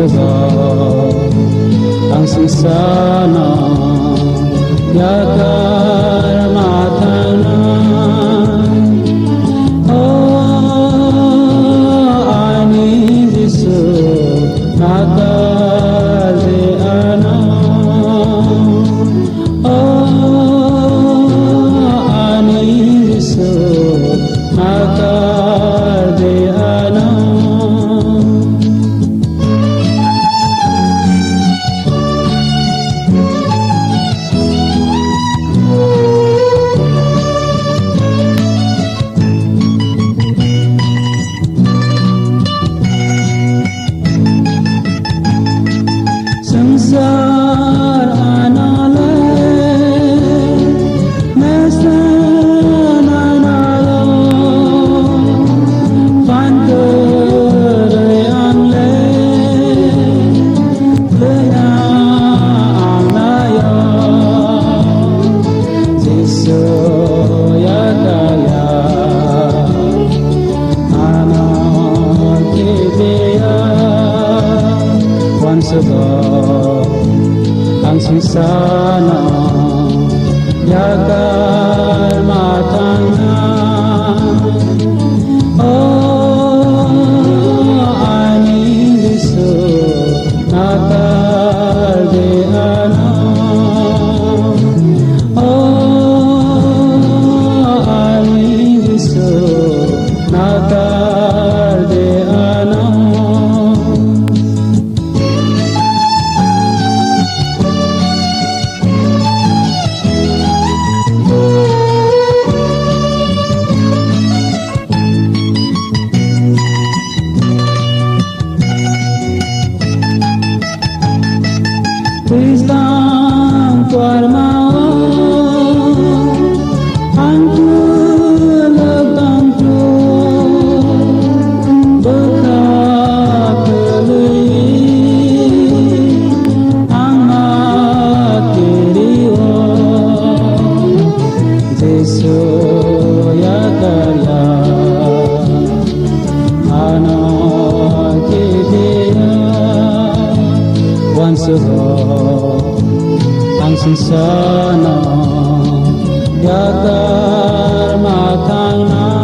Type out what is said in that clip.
Wansego ang singsana yakar matanan ani Yesu nakaze ana ani Yesu nakaze ana संसार आनाले मेसन आनालो fantere angle lena anayo Yesu ya kaya ana kibia once ago ang singsana yakar matanan ani Yesu nakarde ana ani Yesu nakarde ana Kristang kuarmao angku legangku bekakeli amat kiriwo Yesu ya karya anak kibia once ago ang singsana yakar matanan